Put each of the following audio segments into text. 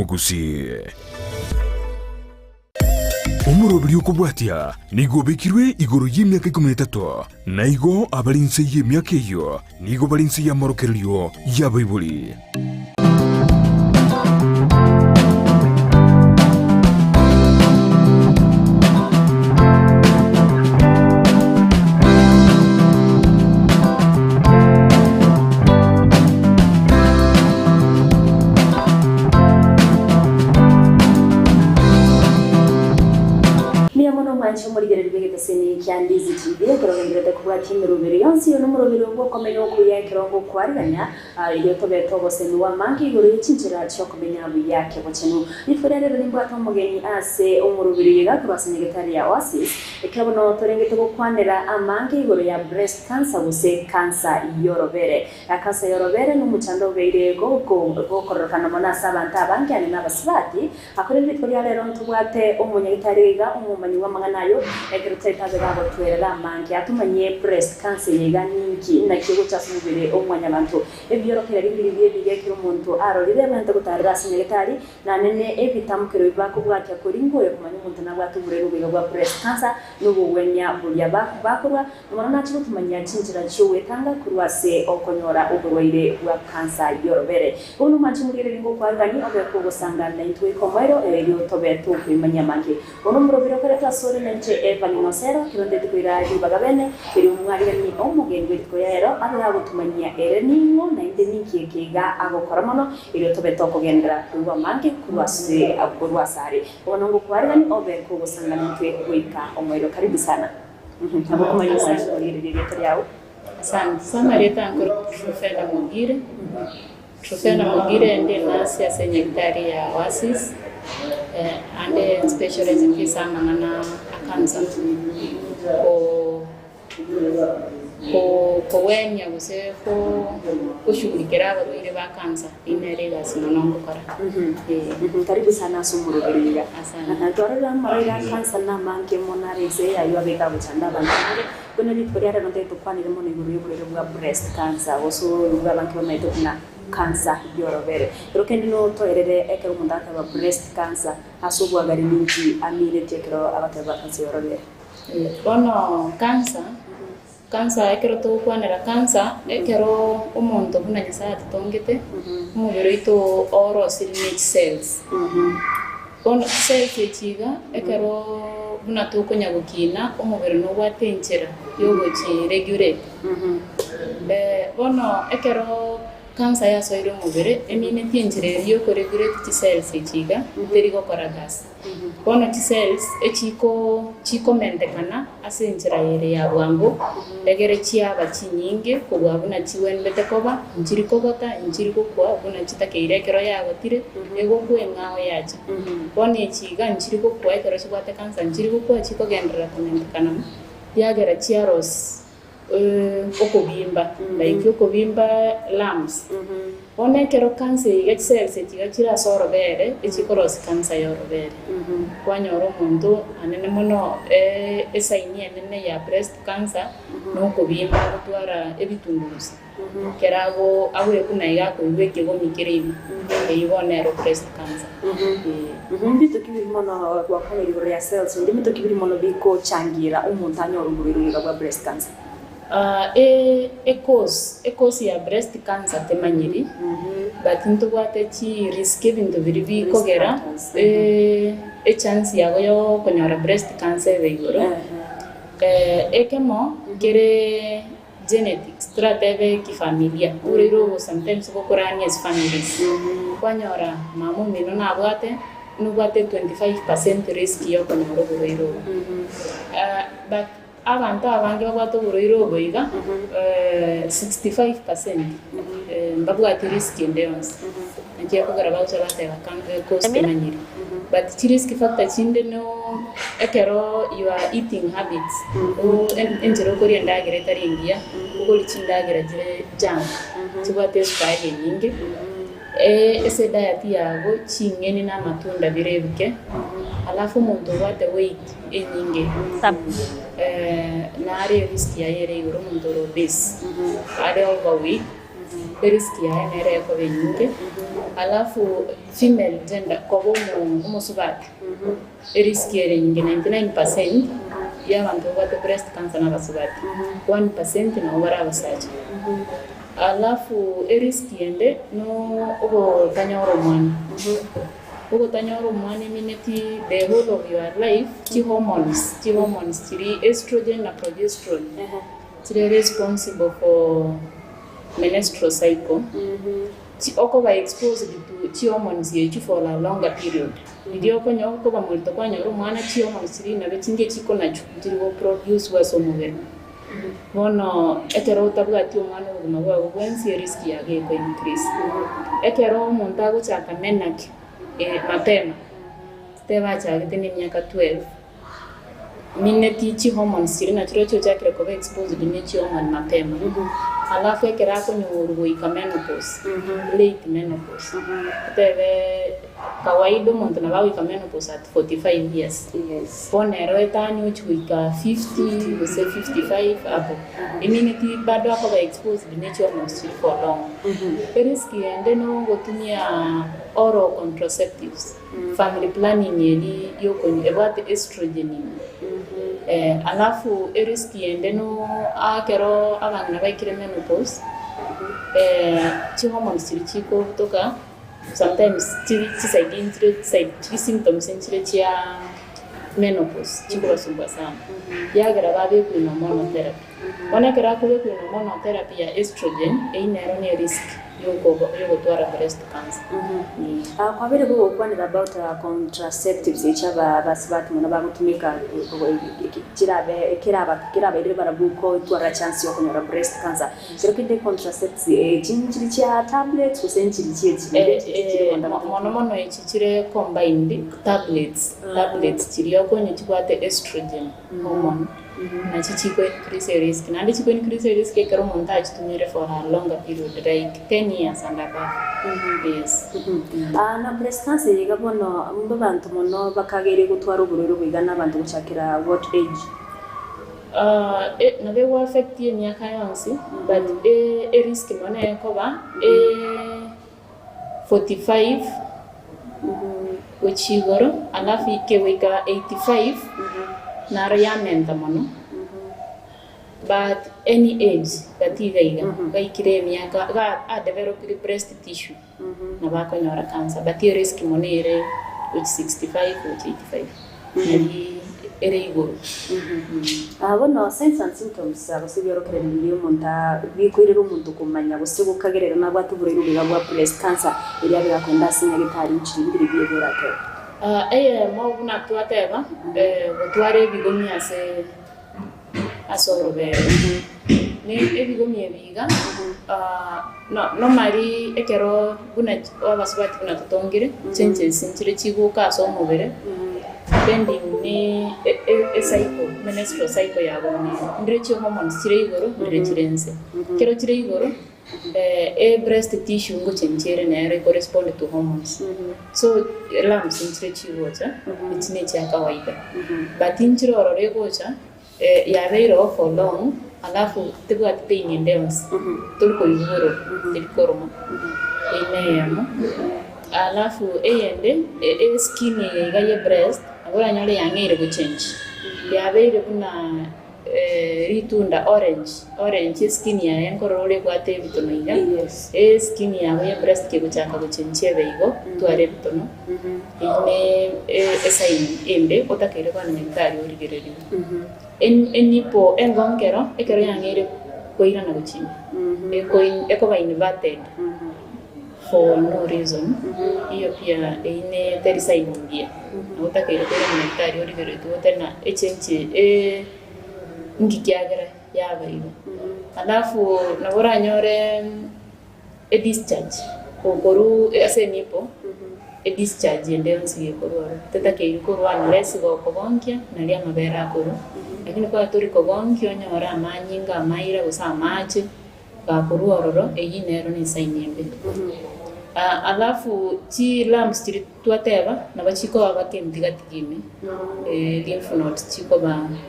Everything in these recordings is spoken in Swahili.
Gusii. Umurobiri ukubwatia nigo bekirwe igoro y'imyaka 13 naigo abarinse y'imyaka iyo nigo barinse ya morokerio ya Bible. Kisii and Ndizi kurongera kuba timirubiri yonsi yo numurubiri ngo Okomenya Okuya kirongo kwariganya iyo tobeto bose ni wamangi guru y'ichinjira cyo Okomenya buyake bocenu nifurere rimbo atomugeni ase umurubiri gakurasanye getari ya Oasis ikabono torengete gukwanira amangi guru ya breast cancer bose cancer yorobere akasa yorobere n'umucando beire go kororokana mona sabanta abangi n'abasibati akore bitwari rero ntubwate umunyagitariga umumanyi w'amanganayo ekerutetaze gabo twera mangi atumanye breast cancer yega ninki nakigo cyasubire omwanya abantu ebyorokera bibiri bigekira umuntu arorire mente gutarasa nyegetari nanene ebitamukiro bibako bwakya kuri ngoye kumanya umuntu nabwatubure rubega rwa breast cancer n'ubuwenya burya bakorwa numana nacu tumanya cinjira cyowe tanga kurwase okonyora uburwaire bwa cancer yorobere uno manchi mugere ngo kwargani obeko gusangana intwe komero ebyo tobeto kwimanya mangi uno murobiro kare tasore nence Eva Ninosero kironde tukwira bagabene kiri umwari ni omugeni witko yero abira gutumanya ningo na inde nikiekega agokoromono iro tobeto kugendera kuba mangi kurwase aburwasari uno ngo kwargani obeko gusangana intwe kwika omwero karibu sana abo kumanya sana iri yao sana leta ankor Trofena Mugire ndi nasi ya senyekitari ya Oasis ande specialize in kisa mangana cancer ko wenya guse ko shughulika abarwaire ba cancer inerega sinonongo kora karibu sana sumurubiriga asana torera marira cancer na manke monareze ayo abeka buchanda bantu kuna bitwara no teto kwanire mone guru bwa breast cancer oso bwa banke na ito na cancer yorobere rokende no toerere ekero mundaka ba breast cancer asubwa gari mingi amire tekero abataba cancer yorobere ono cancer ekero to kwanera cancer ekero umuntu bunanyisa atongete umubiri ito oro sirinage cells ono cells ekiga ekero bunato konyagukina umubiri no watenjera yogoki regulate ono ekero cancer ya soiro mubere emine tienjere yo ko regulate ti cells ekiga terigo koragas ono ti cells chiko mendekana asenjera yere ya bwango egere chiaba chinyinge ko bwabuna chiwendete koba njiri kogota njiri kokwa buna chitakeire kero ya gotire ego kwengao yacha ono ekiga njiri kokwa ekero chibate cancer njiri kokwa chiko gendera komendekana yagera chiaros okobimba like okobimba lumps one kero cancer ya cells ekiga sorobere ekikoros cancer yorobere kwanyoro muntu anene mono esaini enene ya breast cancer no kobimba gutwara ebitundurusi kerabo abure kunaiga ko ibeke go mikirimi eyibonero breast cancer bito kibiri mono kwa kone ya cells ndimito kibiri mono biko changira umuntu anyoro umubiri wa breast cancer cause ya breast cancer temanyiri but ntubwate chi risk bintu biri kogera chance yago yo konyora breast cancer beigoro ekemo kere genetics trateve ki familia uriro sometimes bokorani as families kwanyora mamu mino na bwate nubwate 25% risk yo konyora uriro but abantu abange bagwato buriro boiga 65% mbabwati risk endurance ngiye kugaraba ucha batera kanke cost manyiri but risk factor chinde no ekero your eating habits enjero kori ndagere taringia ukoli chindagera jire jam tubate spike nyingi ese diet yago chingeni na matunda birebuke alafu muntu wate weight enyinge na are risk ya yere yoro muntu obese are overweight risk ya nere ko benyinge alafu female gender kwa umusubati eriski ere nyingi 99% y'abantu bafite breast cancer n'abasubati 1% nabo bari abasaza alafu eriski ende no ugo tanyoro mwana Ogotanyoro mwana mineti the whole of your life ti hormones tiri estrogen na progesterone tiri responsible for menstrual cycle ti oko ba exposed to ti hormones yetu for a longer period ndio ko nyoko ba multo kwa nyoro mwana ti hormones tiri na betinge chiko na tiri wo produce wa so mubere bono ekero utabuga ti umwana ubuma bwa bwensi risk yage ko increase ekero umuntu aguchaka menaki mapema teba chagite ni miaka 12 mineti chi hormones siri na chiro chakira ko exposed ni chi hormone mapema alafu ekera ko nyuru ika menopause late menopause tebe kawaida muntu na bawi ka menopause at 45 years ponero etani uchika 50 use 55 hapo immunity bado ako exposed ni chi hormones for long riski ende no gotumia oral contraceptives family planning yeli yoko ni about estrogen alafu riski ende no akero abana baikire menopause chi hormones chiko kutoka sometimes side symptoms chia menopause chiko basumba sana yagera babe ku monotherapy wana kera ku monotherapy ya estrogen einero ne risk yoko twara breast cancer kwa vile go kwanira about contraceptives ichaba basibatu muna bagutumika kirabe ire barabuko twara chance yo kunyora breast cancer kero kinde contraceptives chinchiri cha tablets kusenchiri chiri mono ichichire combined tablets chiri yoko nyikwate estrogen hormone na chichiko increase risk na chichiko increase risk kero umuntu achitumire for a longer period like 10 years and above yes na breast cancer yigabono mbabantu mono bakagere gutwara ubururu bigana abantu gushakira what age na they will affect ye myaka yonse but risk mone koba 45 uchigoro alafu ikeweka 85 na rayamenta mono but any age katiga gaikire myaka ga develop breast tissue na bakonyora cancer but the risk monere which 65 or 85 maybe ere igoro abono signs and symptoms abasibiro kerelio monta bikwirira umuntu kumanya busigo kagerera nagwatuburiro bigabwa breast cancer iri abigakwenda sinya gitari nchindiri byegerate maubuna tuateba botware bigomi asorobe ne ebigomi ebiga no mari ekero buna abasubati buna tutongire changes inchire chiguka so mubere depending ni cycle menstrual cycle yabo ndire chi hormones chire igoro ndire chirense kero chire igoro breast tissue ngo chenchere na correspond to hormones so lumps inchire chigocha itine cha kawaida but inchire orore gocha yabeiro for long alafu tibwa pain in dance tulko igoro tilkoroma ineyamo alafu ende skin gaye breast agora nyole yangere go change yabeire kuna ritunda orange skin ya yankorore kwate bitonoiga skin ya breast ke guchaka guchenche beigo tware bitono ine sign embe otakere kwa mentari origereri enipo engongero ekero yangere koira na guchini eko ba inverted for no reason iyo pia ine teri sign ngia otakere kwa mentari origereri tena echenche ngikiagera yabaigo alafu nabora nyore discharge kokoru asenipo discharge ndensi kororo tetake yuko unless go kobonkia na lia mabera koro lakini kwa tori kobonkia nyora amanyinga amaira usamache ka kororo eyinero ni sainimbe alafu chi lumps tiri tuateba na bachiko abakendiga tigime lymph nodes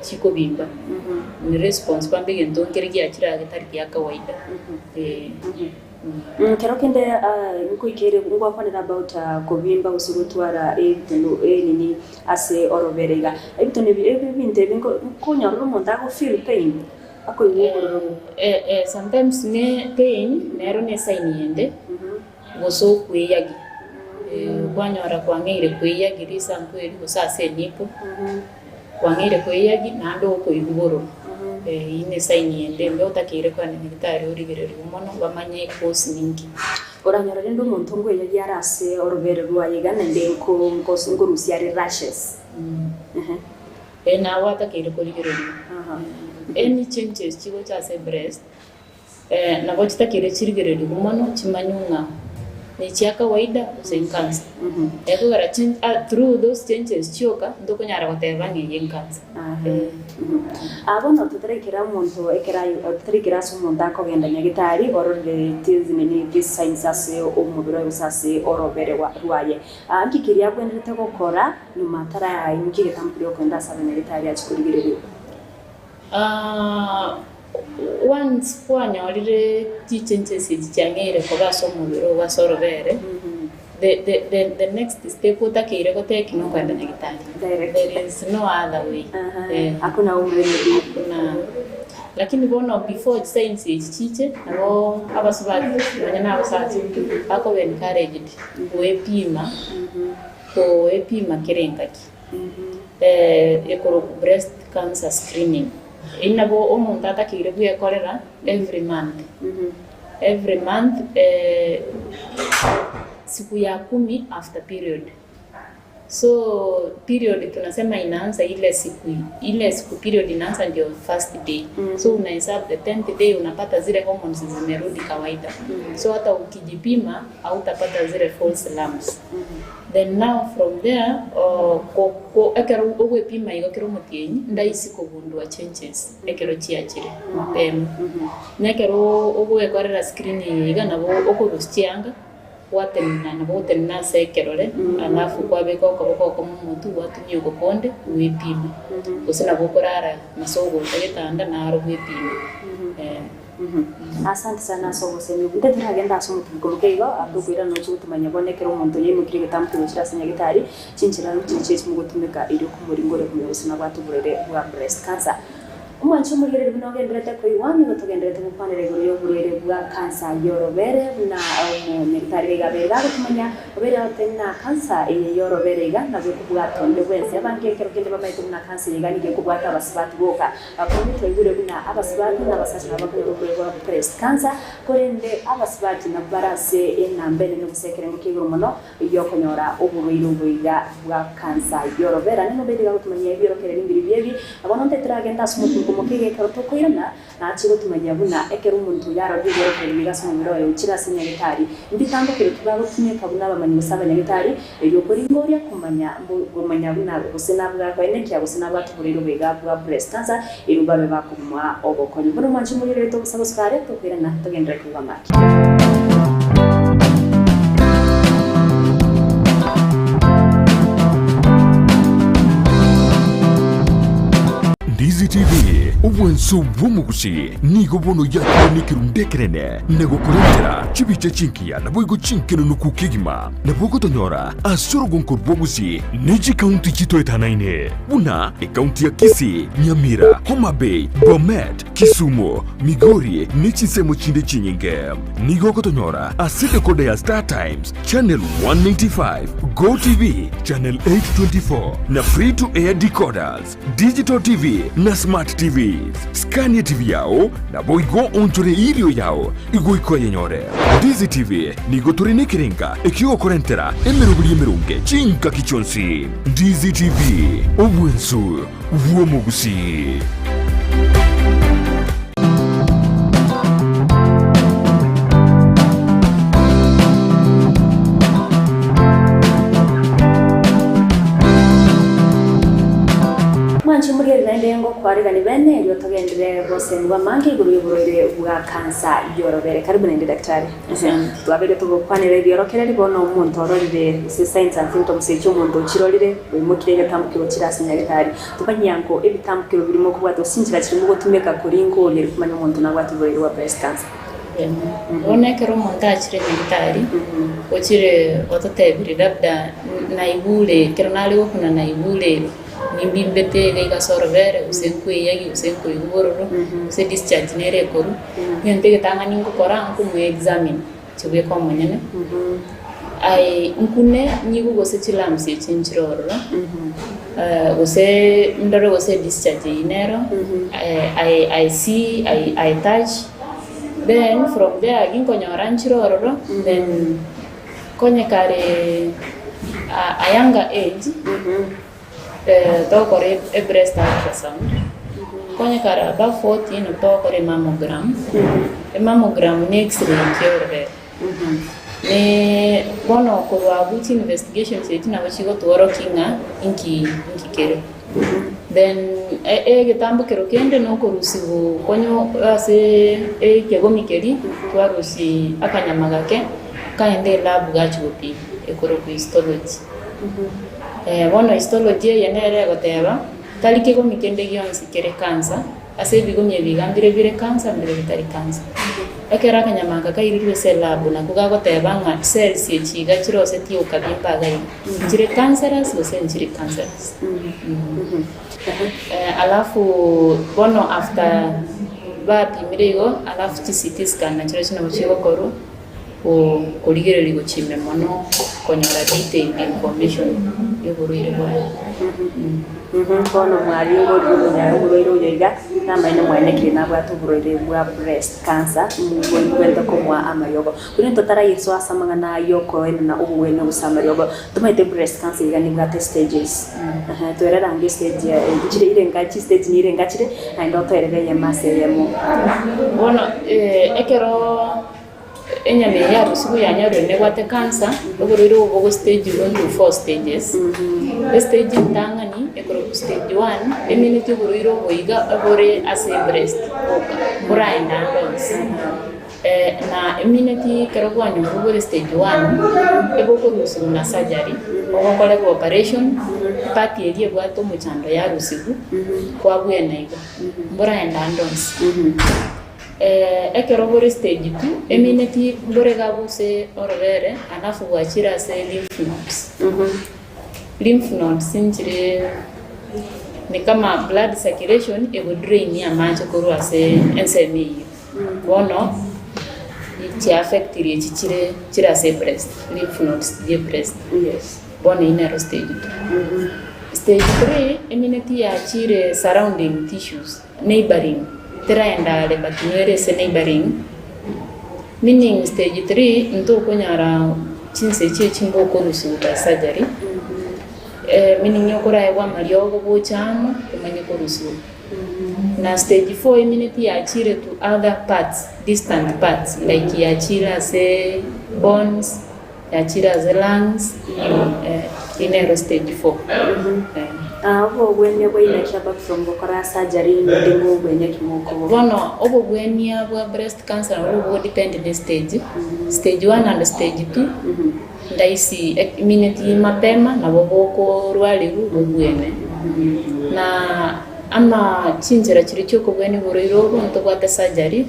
chiko bimba ni response kwambe ngento ngerigi akira gitari ya kawaida Kero kende nkuikere ngwa kwanira about kovimba usugutwara nini ase oroberega ebitone ebinte bingo konyororo umuntu ago feel pain ako yugororo sometimes ne pain nero ne sign yende goso kweyagi kwanyora kwangeire kweyagi risa nkweri gosase nipo kwangeire kweyagi nando ko igoro ine sign yende mbe utakire kwa nigitari urigereri umono bamanye kosi ningi oranyora rendo umuntu ngo yarase orobere rwayiga nende ko ngorusi yari rashes na watakire kurigereri any changes chigo cha se breast na wachitakire chirigereri umono chimanyunga ni chia kawaida use cancer eko gara through those changes chioka ndoko nyara gotebange yen cancer abono tuterekera umuntu ekera tuterekera umuntu akogenda nyagitari orore tizimini this signs ase umubiro usase orobere rwaye angikiria kwendete gukora nyuma tara imukire tampiro kwenda sabe nyagitari achikurigirira once kwanyorire changes zijangere kobaso mubiro wasorobere the next step utakire goteka no kwenda nyagitari there is no other way hakuna umremedi kuna lakini bono before science ichiche abo abasubati banyana abasati ako ben encouraged wepima ko wepima kirengaki ekoro breast cancer screening inabo umuntu atakire kuyekorera every month siku ya 10 after period. So period tunasema inaanza ile siku period inaanza ndio first day. So unahesabu the 10th day unapata zile hormones zimerudi kawaida. So hata ukijipima hautapata zile false lumps. Then now from there ekero ogwe pima igokero mutienyi ndaisi kugundua changes ekero chiachire mapema. Nekero ogwe korera screening iga nabo okurustianga watemina sekerore alafu kwabeka okoboko muntu watumye ugokonde wipima usina gukorara masogo tagitanda naro wipima asante sana sogo senyu bute turagenda somo tugomukeigo adukwira no chutumanya bonekero umuntu yimukire gitamukiro kirasenya gitari cinjira n'ucice mu gutumika iri ku muringore ku musina gwatuburere bwa breast cancer umwancho mugere binogenderete ko iwani gotugenderete mupanere guriyo burere bwa cancer yorobere na umuntu gabega gutumanya obere otena cancer yoroberega nabyo kubwatonde bwese abankekero kende bamayite na cancer yigani ge kubwata abasibati boka akomite gure buna abasibati n'abasacha n'abakuru bwa breast cancer korende abasibati na barase enambene no gusekere mukiguru muno yokonyora uburuiro bwa cancer yorobera nino bediga gutumanya ibirokere n'imbiri byebi abononte turagenda sumutu kumukige karoto kwirana na chigo tumanya buna ekero umuntu yarabye bigaso mu miro yo kirasenya gitari nditambo kire tubago tumye kabuna bamanyi musaba nyagitari yo kuri ngoria kumanya buna gusena bwa kwa ene kya gusena bwa tuburiro bega bwa breast cancer irubabe bakumwa obokonyi buri mwanchi muri reto gusaba skare to kwirana tugendera kuba maki Ndizi TV ubwenso bw'umugusi nigo bono yakone kirundekerene nego kurentera chibiche chinkia na boigo chinkeno nukukigima na bogo tonyora asoro gonko bwogusi neji county chitoetanaine buna county ya Kisii, Nyamira, Homa Bay, Bomet, Kisumu, Migori nechi semo chinde chinyinge nigo kotonyora aside kode ya Star Times channel 195 Go TV channel 824 na free to air decoders digital TV na smart TVs Scania TV yao na boigo onjore irio yao igo ikoye nyore Ndizi TV nigo turine kirenga ekio korentera emerunge chinka kichonsi Ndizi TV obwensu uomugusi Ndengo kwarigani bene yo tugendere bose ngwa mangi guru bwa cancer yorobere karibu nende daktari twabere tugokwanira byorokere ribono umuntu ororire signs and symptoms cy'umuntu kirorire mukirenge tambukiro kirasinya gitari tubanyango ebitambukiro birimo kubwa dosinjira kirimo gutumeka kuri ngo yeri kumanya umuntu nagwa tuburire wa breast cancer Bona kero montachire militari ochire ototebiri labda naibule kero naliwo kuna naibule nimbimbete ga sorbere usenkwe yagi usenkwe igororo se discharge nere koru yente getanga ningo kora nku mu examine chibwe kwa monyene ai nkune nyigo gose chilamsi chinchiroro gose ndoro gose discharge inero I see I touch. Then from there ginko nyoranchiroro then konye kare a younger age tokore a breast ultrasound konye kare above 14 tokore mammogram mammogram next ray ne bono kurwa buti investigation setina bachigo tuoro kinga inki kere then getambo kero kende no korusibu konyo ase kegomikeri twarusi akanyamagake kaende lab gachupi ekoro ku histology bono histology yenere goteba tali kegomikende gyonsi kere cancer ase bigomye bigambire bire cancer mbere bitari cancer ekera kanyamanga kairirwe cell lab na kugagoteba nga cells echiga kirose tio kabimba gai kire cancerous gose kire cancerous alafu bono after bapimirigo alafu CT scan na kiro kina muchigo koru o kuligereri gochime mono konyora detailed information yoburire bwa bono mwari ngoro ya ngoro yoga namba ine mwene kina bwa tuburire bwa breast cancer ngwenda komwa amayogo kuri totara yeso asamanga na yoko na ubuwene usama yogo tumaite breast cancer igani bwa stages tuerera ngi stage ya ndikire irengachi stage ni irengachire ndo tuerere ya maseyemo bono ekero enyame ya rusibu yanyore ne gwate cancer ogoriro obo stage 1 to 4 stages stage tangani ekoro stage 1 eminute ogoriro boiga abore ase breast brain and na eminute kero gwanyu ogore stage 1 ebo ko rusibu na surgery ogokole operation party eri bwato muchando ya rusibu kwa bwenaiga brain and ekero bore stage 2 emineti bore gabuse orere anafu wachira se lymph nodes lymph nodes injire ni kama blood circulation ego drain ya macho korwa se ensemi bono it affect ri chira se breast lymph nodes the breast yes bono inero stage 2 stage 3 emineti ya chire surrounding tissues neighboring teraenda le batunere se neighboring meaning stage 3 nto konyara chinse chimbo ko rusuta surgery meaning yokora ewa mariogo bochama kumanye ko rusu na stage 4 immunity ya chire to other parts distant parts like ya chira se bones ya chira the lungs in stage 4 abo gwenya bwina kyaba from gukora surgery ndimo gwenya kimoko bono obo gwenya bwa breast cancer obo depend the stage stage 1 and stage 2 ndaisi immunity mapema na boboko rwaliru bugwene na ama chinjira kiri cyo kubwene buriro bonto bwa surgery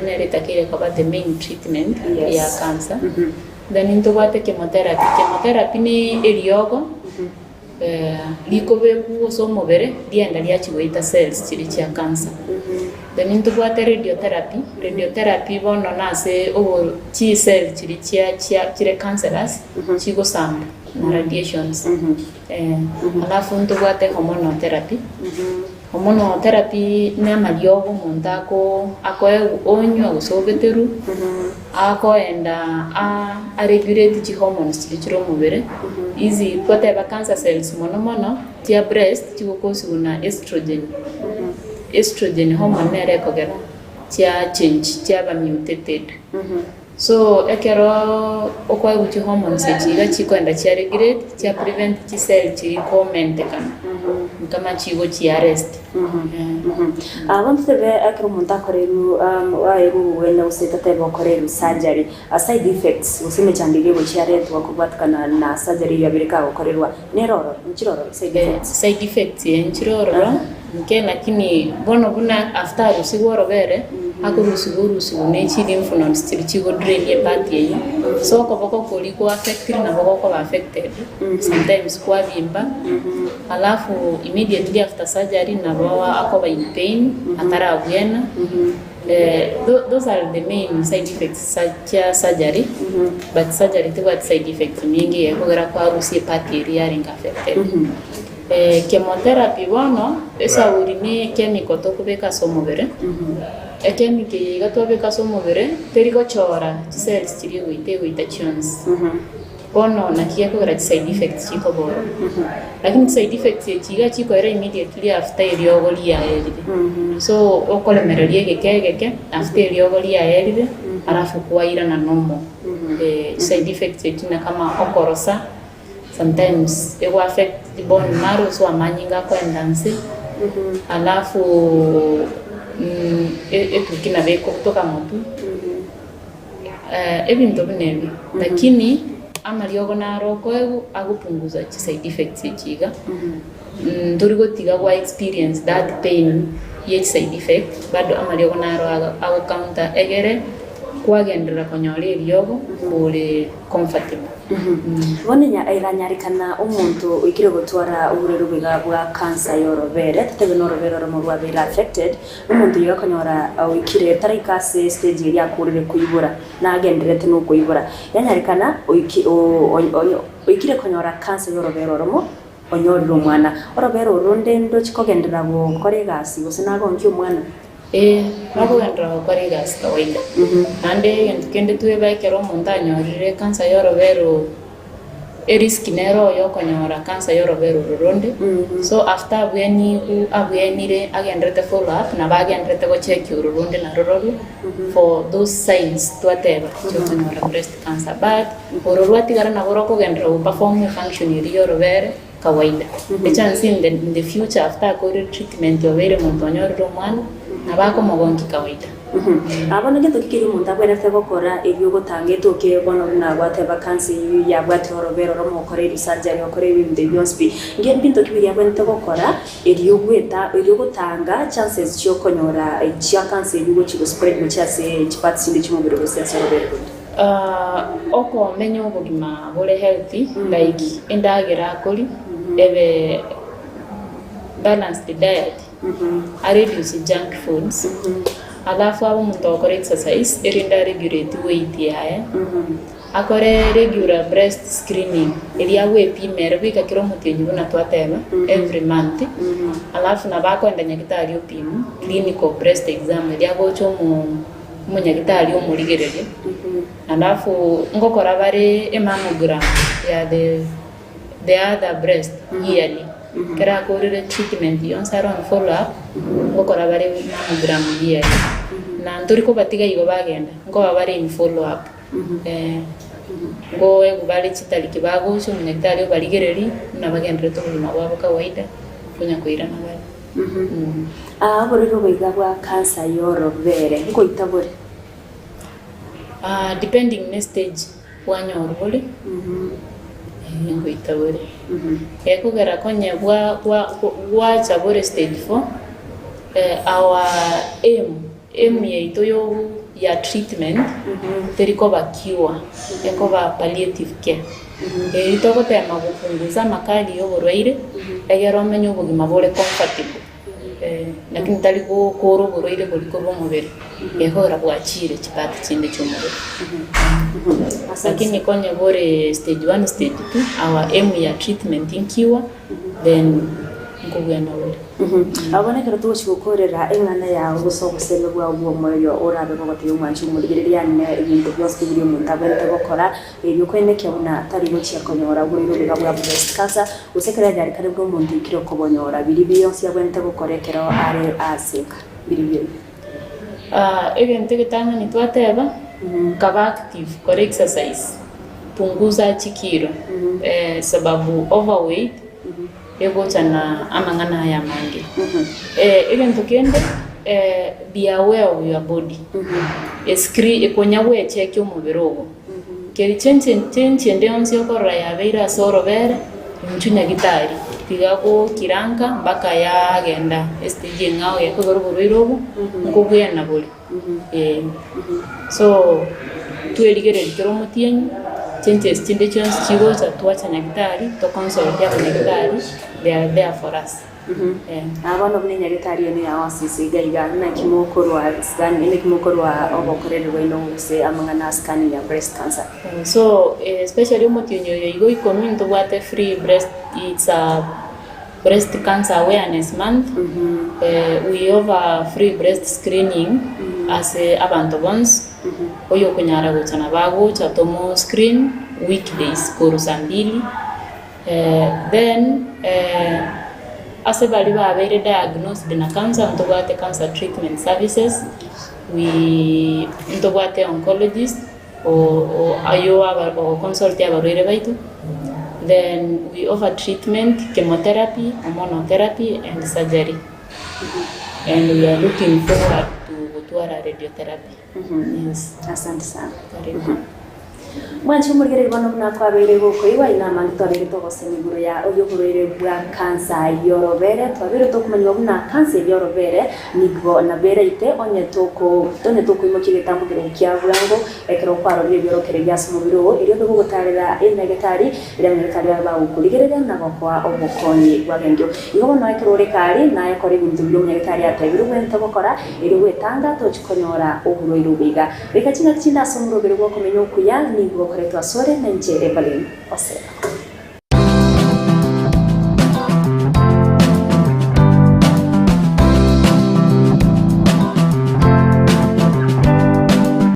nere takire kaba the main treatment ya cancer then into bwate chemotherapy ni eliogo likobe buso mobere dienda lyachigoita cells chiri cha cancer then into bwate radiotherapy bono nase obo chi cell chiri chire cancerous chigo samba na radiations alafu into bwate hormonotherapy na maliogo montako akoe onyo agosobeteru akoenda a regulate chi hormones chiro mubere easy kote ba cancer cells mono tia breast chikokosi una estrogen hormone nere kogera tia change tia ba mutated so ekero okwa uchi hormones chiga chikoenda tia regulate tia prevent chi cell chi comment kama chigo chi arrest abantu tebe ekero muntakoreru waeru wena usitete bokoreru surgery side effects usime chandile go chiaretwa kubatkana na surgery yabirika gokorerwa neroro nchiroro side effects nchiroro nke lakini bono buna after usigo robere akurusi unechiri influence chirichigo drain ye party ye so ko boko koliko affected na boko ko affected sometimes kwa bimba alafu immediately after surgery na bawa akoba in pain atara agwena those are the main side effects such surgery but surgery to side effects mingi ekogera kwa rusi party area ring affected chemotherapy bono esa urine chemical to kubeka somobere chemical igatobeka somobere teriko chora cells chiri wite tunes bono na kia kogera side effects chiko boro lakini side effects chiga chiko era immediately after eriogolia elide so okolemererie gekege after eriogolia elide alafu kuaira na normal side effects china kama okorosa sometimes it will affect the bone marrow so amanyinga kwenda nsi alafu etukina beko kutoka mutu ebintu binebi lakini amaliogo na roko agupunguza side effects chiga ndurigotiga kwa experience that pain ye side effect bado amaliogo na ro ago counter egere kwagendera konyore ryogo bure comfortable Wonenya airanyarikana umuntu ikire gutwara uburero bwa cancer yorobere tetebe norobere romo rwa be affected umuntu yakanyora ikire tarikase stage ya kurire kuyibura na agenderete no kuyibura yanyarikana ikire konyora cancer yorobere romo onyoriro mwana orobere uronde ndo chikogendera go kore gasi gusinago nkyo mwana nakugendera gukora gasi kawaida ande kende tuwe baikero umuntu anyorire cancer yorobero risk nero yo konyora cancer yorobero ruronde so after abwenire agendrete follow up na bagendrete go check ururonde na rororu for those signs twateba cyo konyora breast cancer but ororwati gara na goroko gendera perform function yorobere kawaida the chance in the future after treatment yobere muntu anyoriro mwana nabako mogonki kawaida abana gito kikiri muntu abwerete gukora ibyo gutangeto ke bono na gwateba cancer ya gwate horobero romo kore surgery okore ibindi byose ngiye bintu kibiri abwente gukora iriyo gutanga chances cyo konyora ya cancer yugo chigo spread mu cyase chipatsi cy'umubiri wose sorobero oko menyo ubugima bore healthy like indagera akoli ebe balanced diet I reduce junk foods alafu abo muntu akora exercise erinda regulate weight yae akore regular breast screening elia wepimera bika kiro mutu nyibuna twatema every month alafu na bako ndanya kitari opimu clinical breast exam elia gocho munyagitari omurigereje alafu ngokora bare mammogram ya the other breast yearly kera korire treatment yon saron follow up ngokora bare mammogram yearly na nturiko batiga igo bagenda ngo babare in follow up ngo egubale chitali kibago cyo munyagitari obarigereri na bagendere to bima bwabo kawaida kunya koira na bale aborero biga bwa cancer yorobere ngo itabore depending ne stage wanyorobole ngo itabore ekugera konye bwa chabore stage 4 our aim yeito yo ya treatment teriko bakiwa ekoba palliative care itoko tema kupunguza makali yo borwaire egero menyo bugima bore comfortable lakini tali ko koro borwaire boliko bomubere ehora bwachire chipati chinde chomubere lakini konye bore stage 1 stage 2 our aim ya treatment inkiwa then ngubwena bore abone kero to chikokorera engana ya gusogosebe bwa moyo orabe ko batiyo mwanchi umurigereria ne ibintu byose biri mu tabente gukora ibyo kweneke buna tari go cyakonyora buri rubiga bwa breast cancer usekera yari kare bwo muntu ikiro kobonyora biri byose yabwente gukorekera are asika biri byo event kitanga ni twateba kaba active kore exercise punguza chikiro sababu overweight ego chana amangana ya mangi event kende be aware of your body ekonyawe check umubiri ogo keri change nde onsi okora ya beira soro bere nchunya gitari tiga ko kiranka mpaka yagenda stage ngao yakugoruguru irobo nkubuya na buri so tueligere litoro mutienyi changes chinde chons chigo cha tuacha nyagitari to consult ya nyagitari they are there for us. Abana bune nyagitari ni awasisi gariga na kimokorwa scan ni kimokorwa obokorerwa ino se amangana scan ya breast cancer. So especially umutinyo yigo ikomi ntobwate free breast, it's a breast cancer awareness month. We offer free breast screening as abantu bonse oyo kunyara gochana bago chatomo screen weekdays korusa mbili then ase bali babere diagnosed na cancer ntobwate cancer treatment services, we ntobwate oncologist or ayo aba consult abarere baitu, then we offer treatment, chemotherapy, hormonotherapy and surgery. And we are looking forward to our radiotherapy. Yes. Asante sana. Mwanchi umurigere bono na kwabere goko iwa inama ntwabere togose miguru ya oyogurere bwa cancer yorobere twabere tokumanywa buna cancer yorobere nibwo na bere ite onye toko imokire tambugire kya bwango ekero kwaro byorokerere byase mubiro iriyo bwo gutarira enyagetari ira nyagitari aba ukurigere na gokwa omukonyi wagengyo igo no ekero rekari na ekore ibintu byo nyagitari atabiru bwento gukora iri wetanga tochikonyora oburo irubiga reka kinga kinda somuro biro gwo kumenya Okuya ni gwo koretwa sore na njere balin osera.